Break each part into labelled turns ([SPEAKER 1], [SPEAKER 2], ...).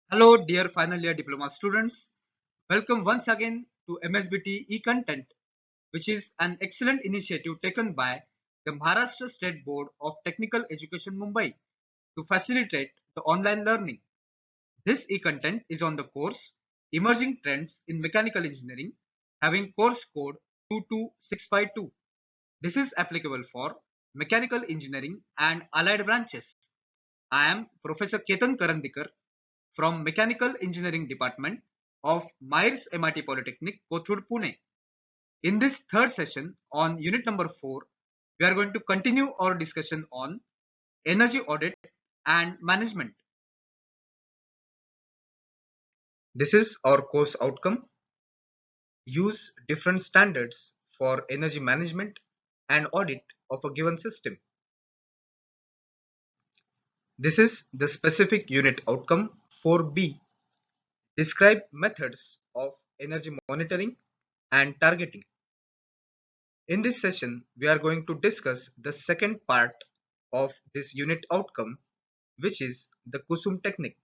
[SPEAKER 1] Hello, dear final year diploma students. Welcome once again to MSBT e-content, which is an excellent initiative taken by the Maharashtra State Board of Technical Education Mumbai to facilitate the online learning. This e-content is on the course Emerging Trends in Mechanical Engineering, having course code 22652. This is applicable for mechanical engineering and allied branches. I am Professor Ketan Karandikar from Mechanical Engineering Department of Myers MIT Polytechnic, Kothur, Pune. In this third session on unit number 4, we are going to continue our discussion on energy audit and management. This is our course outcome. Use different standards for energy management and audit of a given system. This is the specific unit outcome 4B. Describe methods of energy monitoring and targeting. In this session, we are going to discuss the second part of this unit outcome, which is the Kusum technique.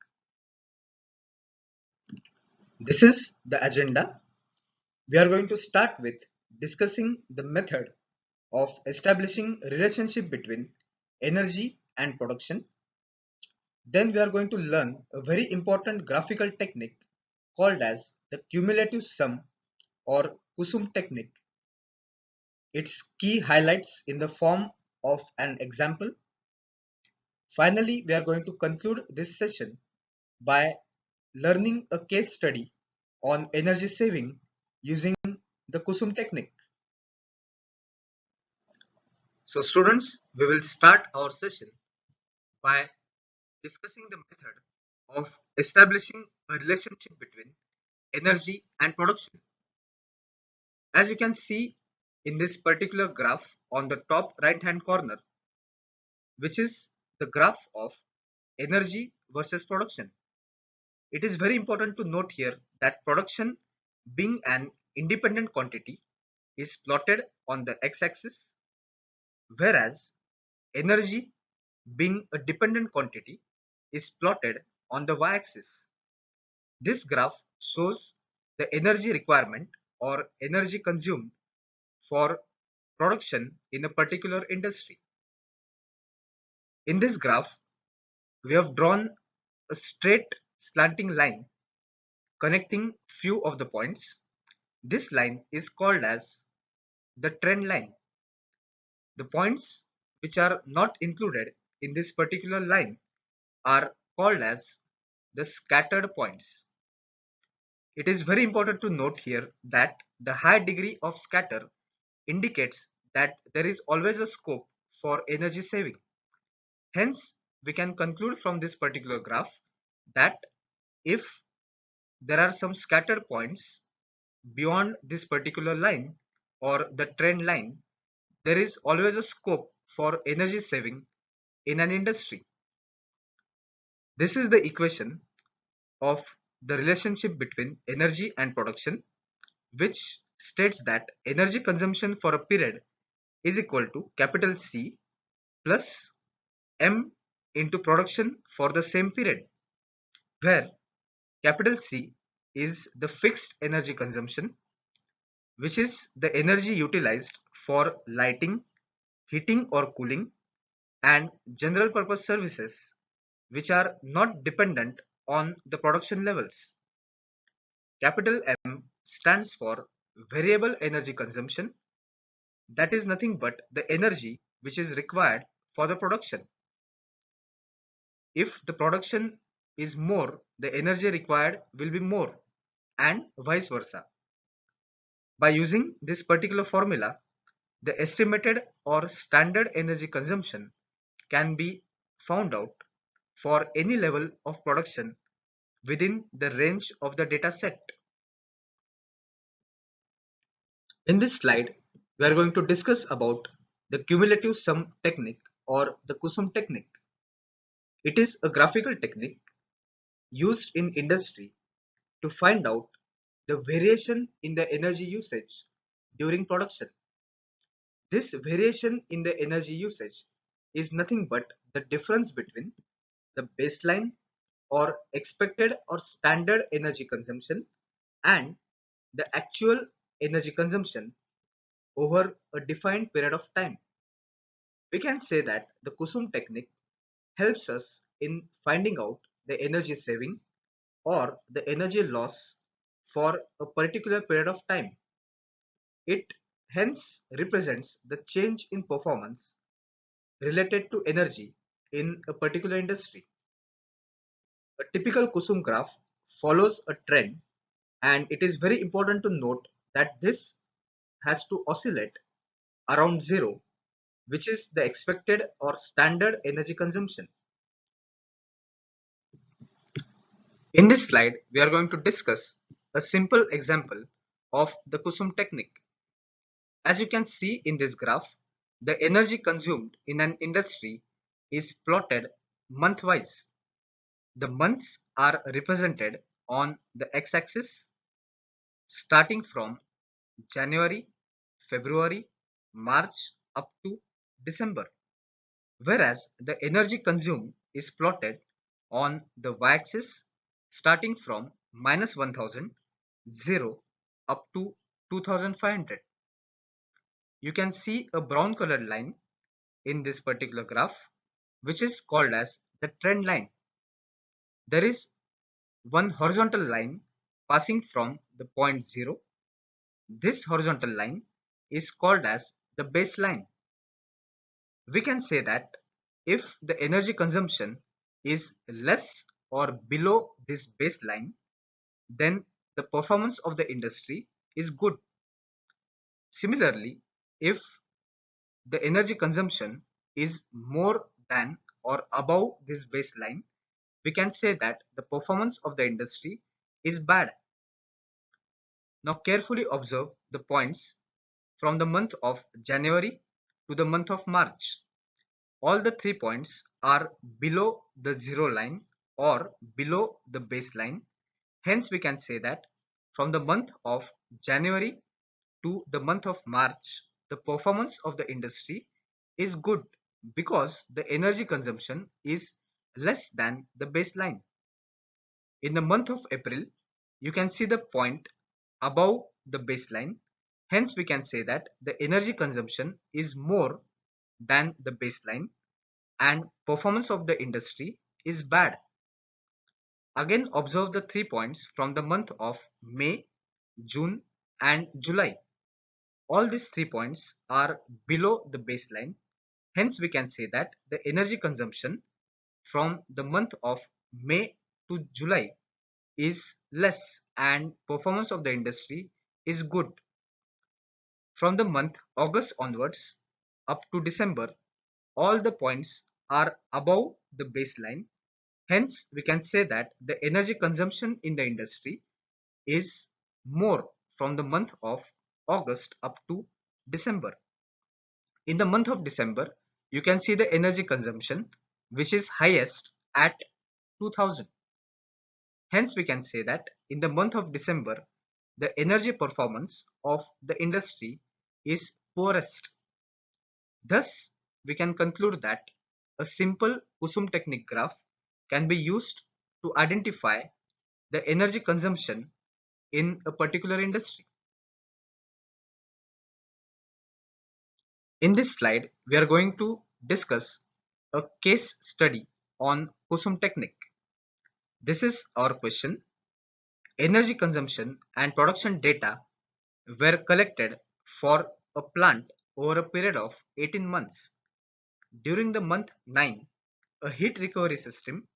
[SPEAKER 1] This is the agenda. We are going to start with discussing the method of establishing relationship between energy and production. Then we are going to learn a very important graphical technique called as the cumulative sum or Kusum technique. Its key highlights in the form of an example. Finally, we are going to conclude this session by learning a case study on energy saving using the Kusum technique. So students, we will start our session by discussing the method of establishing a relationship between energy and production. As you can see in this particular graph on the top right hand corner, which is the graph of energy versus production. It is very important to note here that production, being an independent quantity, is plotted on the x-axis, whereas energy, being a dependent quantity, is plotted on the y-axis. This graph shows the energy requirement or energy consumed for production in a particular industry. In this graph, we have drawn a straight slanting line connecting few of the points. This line is called as the trend line. The points which are not included in this particular line are called as the scattered points. It is very important to note here that the high degree of scatter indicates that there is always a scope for energy saving. Hence, we can conclude from this particular graph that if there are some scattered points beyond this particular line or the trend line, there is always a scope for energy saving in an industry. This is the equation of the relationship between energy and production, which states that energy consumption for a period is equal to capital C plus M into production for the same period, where capital C is the fixed energy consumption, which is the energy utilized for lighting, heating or cooling, and general purpose services which are not dependent on the production levels. Capital M stands for variable energy consumption, that is nothing but the energy which is required for the production. If the production is more, the energy required will be more, and vice versa. By using this particular formula, the estimated or standard energy consumption can be found out for any level of production within the range of the data set. In this slide, we are going to discuss about the cumulative sum technique or the Kusum technique. It is a graphical technique used in industry to find out the variation in the energy usage during production. This variation in the energy usage is nothing but the difference between the baseline or expected or standard energy consumption and the actual energy consumption over a defined period of time. We can say that the Kusum technique helps us in finding out the energy saving or the energy loss for a particular period of time. It hence represents the change in performance related to energy in a particular industry. A typical Kusum graph follows a trend, and it is very important to note that this has to oscillate around zero, which is the expected or standard energy consumption. In this slide, we are going to discuss a simple example of the Kusum technique. As you can see in this graph, the energy consumed in an industry is plotted month-wise. The months are represented on the x-axis starting from January, February, March up to December, whereas the energy consumed is plotted on the y-axis starting from -1000, 0 up to 2500. You can see a brown colored line in this particular graph, which is called as the trend line. There is one horizontal line passing from the point 0. This horizontal line is called as the baseline. We can say that if the energy consumption is less or below this baseline, then the performance of the industry is good. Similarly, if the energy consumption is more than or above this baseline, we can say that the performance of the industry is bad. Now carefully observe the points from the month of January to the month of March. All the 3 points are below the zero line or below the baseline. Hence we can say that from the month of January to the month of March, the performance of the industry is good because the energy consumption is less than the baseline. In the month of April, you can see the point above the baseline. Hence, we can say that the energy consumption is more than the baseline and performance of the industry is bad. Again, observe the 3 points from the month of May, June and July. All these 3 points are below the baseline. Hence, we can say that the energy consumption from the month of May to July is less and performance of the industry is good. From the month August onwards up to December, all the points are above the baseline. Hence, we can say that the energy consumption in the industry is more from the month of August up to December. In the month of December, you can see the energy consumption which is highest at 2000. Hence, we can say that in the month of December, the energy performance of the industry is poorest. Thus, we can conclude that a simple Kusum technique graph can be used to identify the energy consumption in a particular industry. In this slide, we are going to discuss a case study on Kusum technique. This is our question. Energy consumption and production data were collected for a plant over a period of 18 months. During the month 9, a heat recovery system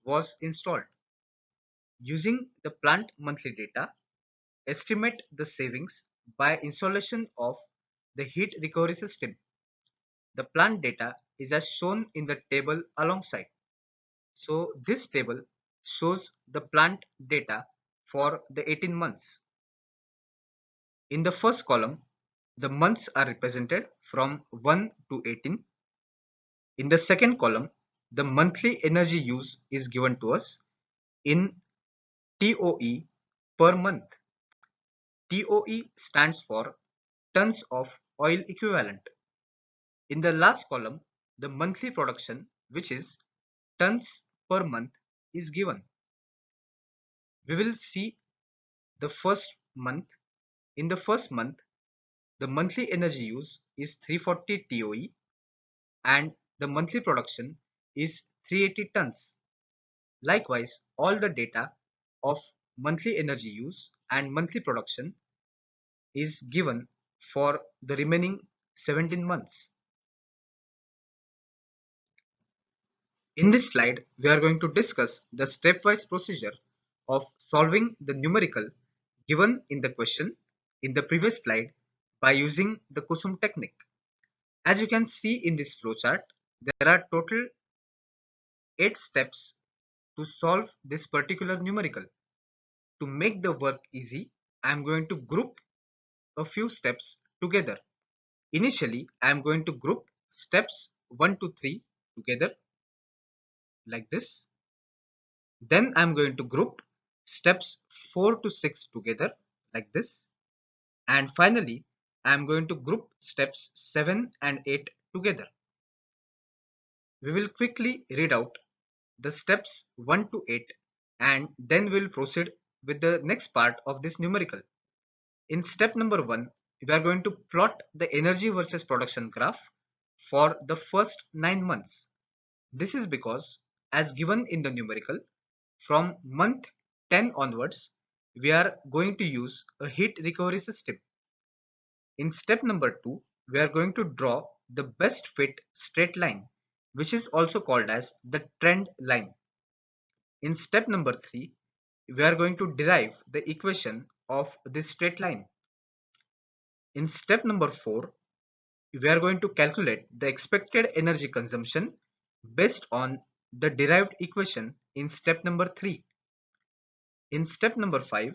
[SPEAKER 1] was installed. Using the plant monthly data, estimate the savings by installation of the heat recovery system. The plant data is as shown in the table alongside. So this table shows the plant data for the 18 months. In the first column, the months are represented from 1 to 18. In the second column, the monthly energy use is given to us in TOE per month. TOE stands for tons of oil equivalent. In the last column, the monthly production, which is tons per month, is given. We will see the first month. In the first month, the monthly energy use is 340 TOE and the monthly production is 380 tons. Likewise, all the data of monthly energy use and monthly production is given for the remaining 17 months. In this slide, we are going to discuss the stepwise procedure of solving the numerical given in the question in the previous slide by using the Kusum technique. As you can see in this flowchart, there are total 8 steps to solve this particular numerical. To make the work easy, I am going to group a few steps together. Initially, I am going to group steps 1 to 3 together like this. Then I am going to group steps 4 to 6 together like this. And finally, I am going to group steps 7 and 8 together. We will quickly read out the steps 1 to 8 and then we'll proceed with the next part of this numerical. In step number 1, we are going to plot the energy versus production graph for the first 9 months. This is because, as given in the numerical, from month 10 onwards, we are going to use a heat recovery system. In step number 2, we are going to draw the best fit straight line, which is also called as the trend line. In step number 3, we are going to derive the equation of this straight line. In step number 4, we are going to calculate the expected energy consumption based on the derived equation in step number 3. In step number 5,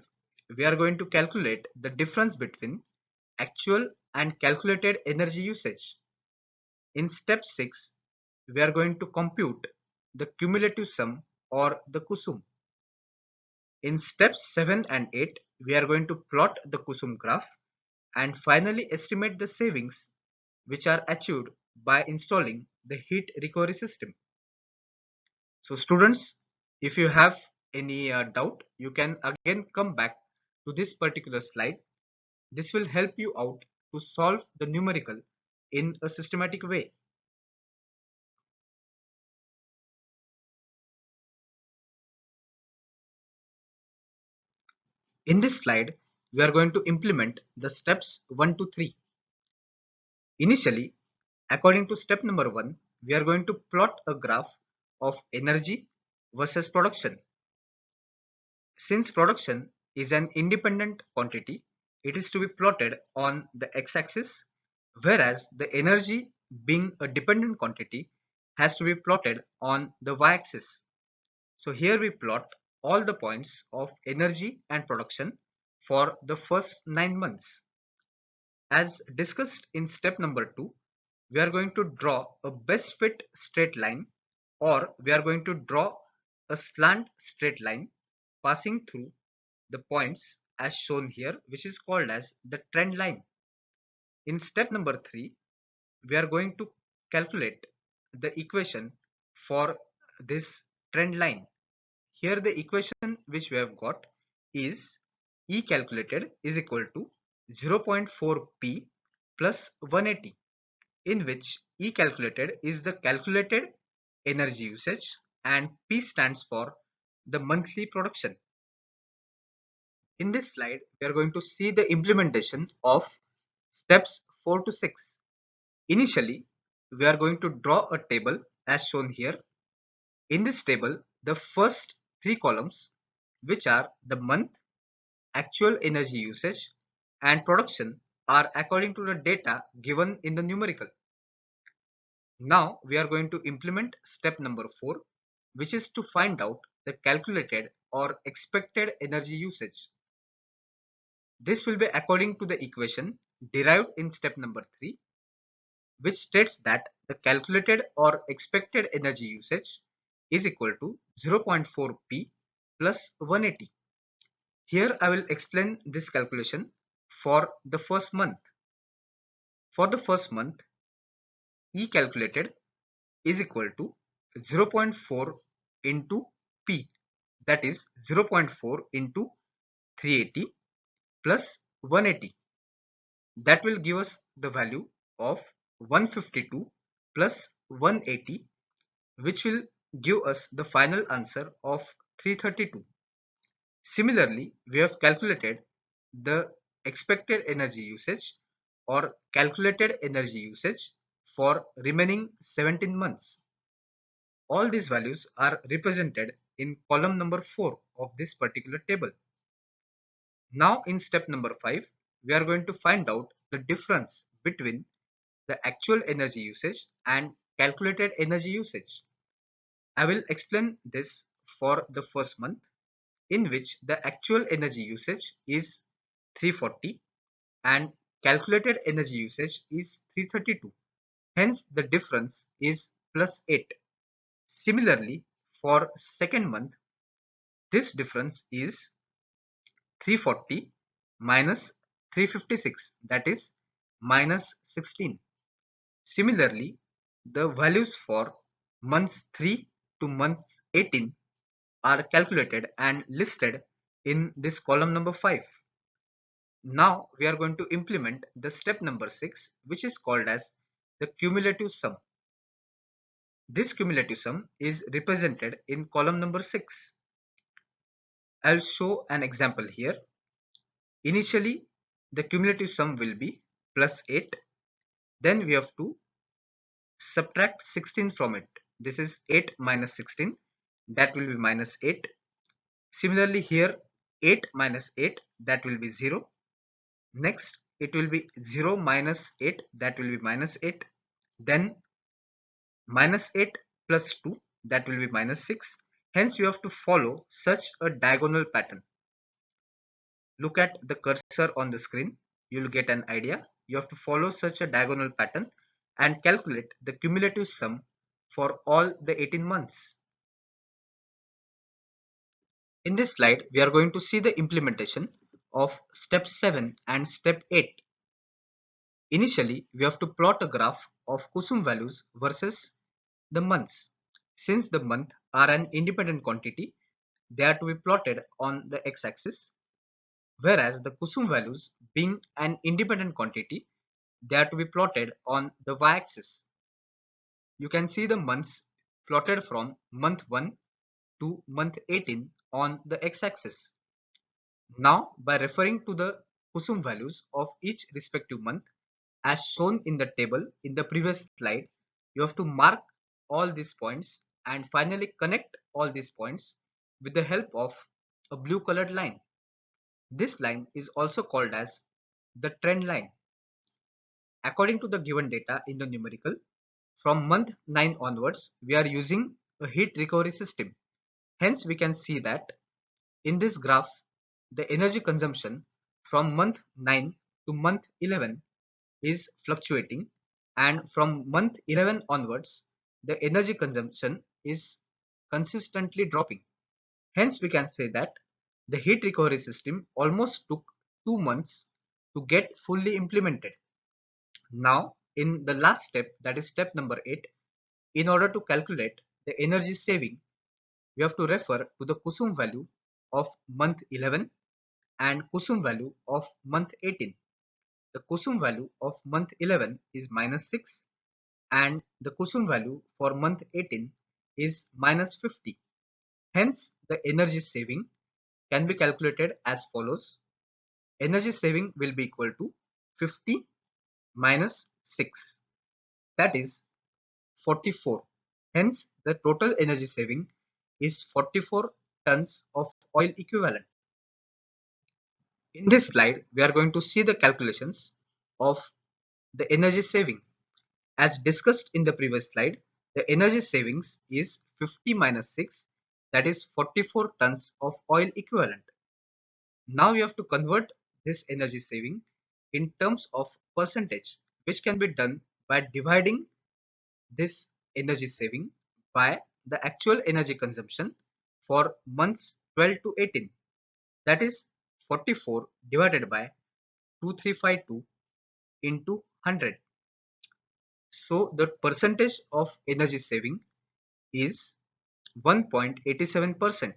[SPEAKER 1] we are going to calculate the difference between actual and calculated energy usage. In step 6, we are going to compute the cumulative sum or the Kusum. In steps 7 and 8, we are going to plot the Kusum graph and finally estimate the savings which are achieved by installing the heat recovery system. So students, if you have any doubt, you can again come back to this particular slide. This will help you out to solve the numerical in a systematic way. In this slide, we are going to implement the steps 1 to 3. Initially, according to step number 1, we are going to plot a graph of energy versus production. Since production is an independent quantity, it is to be plotted on the x-axis, whereas the energy, being a dependent quantity, has to be plotted on the y-axis. So here we plot all the points of energy and production for the first 9 months. As discussed in step number 2, we are going to draw a best fit straight line, or we are going to draw a slant straight line passing through the points as shown here, which is called as the trend line. In step number 3, we are going to calculate the equation for this trend line. Here the equation which we have got is E calculated is equal to 0.4 P plus 180, in which E calculated is the calculated energy usage and P stands for the monthly production. In this slide, we are going to see the implementation of steps 4 to 6. Initially, we are going to draw a table as shown here. In this table, the first 3 columns, which are the month, actual energy usage, and production, are according to the data given in the numerical. Now we are going to implement step number 4, which is to find out the calculated or expected energy usage. This will be according to the equation derived in step number 3, which states that the calculated or expected energy usage is equal to 0.4 P plus 180. Here I will explain this calculation for the first month. For the first month, E calculated is equal to 0.4 into P. that is 0.4 into 380 plus 180. That will give us the value of 152 plus 180, which will give us the final answer of 332. Similarly, we have calculated the expected energy usage or calculated energy usage for remaining 17 months. All these values are represented in column number 4 of this particular table. Now in step number 5, we are going to find out the difference between the actual energy usage and calculated energy usage. I will explain this for the first month, in which the actual energy usage is 340 and calculated energy usage is 332. Hence the difference is plus 8. Similarly, for second month, this difference is 340 minus 356, that is minus 16. Similarly, the values for months 3 to month 18 are calculated and listed in this column number 5. Now we are going to implement the step number 6, which is called as the cumulative sum. This cumulative sum is represented in column number 6. I'll show an example here. Initially, the cumulative sum will be plus 8. Then we have to subtract 16 from it. This is 8 minus 16. That will be minus 8. Similarly here, 8 minus 8, that will be 0. Next, it will be 0 minus 8, that will be minus 8. Then minus 8 plus 2, that will be minus 6. Hence you have to follow such a diagonal pattern. Look at the cursor on the screen. You will get an idea. You have to follow such a diagonal pattern and calculate the cumulative sum for all the 18 months. In this slide, we are going to see the implementation of step 7 and step 8. Initially, we have to plot a graph of Kusum values versus the months. Since the month are an independent quantity, they are to be plotted on the x-axis, whereas the Kusum values, being an independent quantity, they are to be plotted on the y-axis. You can see the months plotted from month 1 to month 18 on the x-axis. Now, by referring to the Kusum values of each respective month, as shown in the table in the previous slide, you have to mark all these points and finally connect all these points with the help of a blue colored line. This line is also called as the trend line. According to the given data in the numerical, from month 9 onwards, we are using a heat recovery system. Hence, we can see that in this graph, the energy consumption from month 9 to month 11 is fluctuating, and from month 11 onwards, the energy consumption is consistently dropping. Hence, we can say that the heat recovery system almost took 2 months to get fully implemented. Now, in the last step, that is step number 8, in order to calculate the energy saving, we have to refer to the Kusum value of month 11 and Kusum value of month 18. The Kusum value of month 11 is minus 6 and the Kusum value for month 18 is minus 50. Hence, the energy saving can be calculated as follows. Energy saving will be equal to 50 minus 6, that is 44. Hence, the total energy saving is 44 tons of oil equivalent. In this slide, we are going to see the calculations of the energy saving. As discussed in the previous slide, the energy savings is 50 minus 6, that is 44 tons of oil equivalent. Now we have to convert this energy saving in terms of percentage, which can be done by dividing this energy saving by the actual energy consumption for months 12 to 18. That is 44 divided by 2352 into 100. So the percentage of energy saving is 1.87%.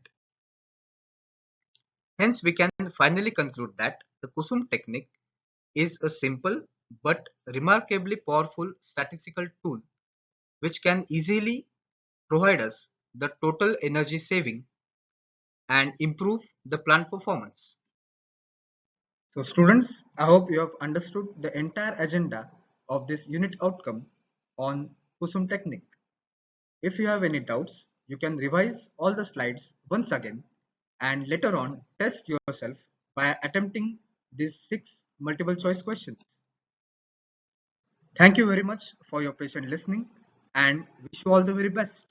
[SPEAKER 1] Hence, we can finally conclude that the Kusum technique is a simple but remarkably powerful statistical tool which can easily provide us the total energy saving and improve the plant performance. So students, I hope you have understood the entire agenda of this unit outcome on Kusum technique. If you have any doubts, you can revise all the slides once again and later on test yourself by attempting these 6 multiple choice questions. Thank you very much for your patient listening and wish you all the very best.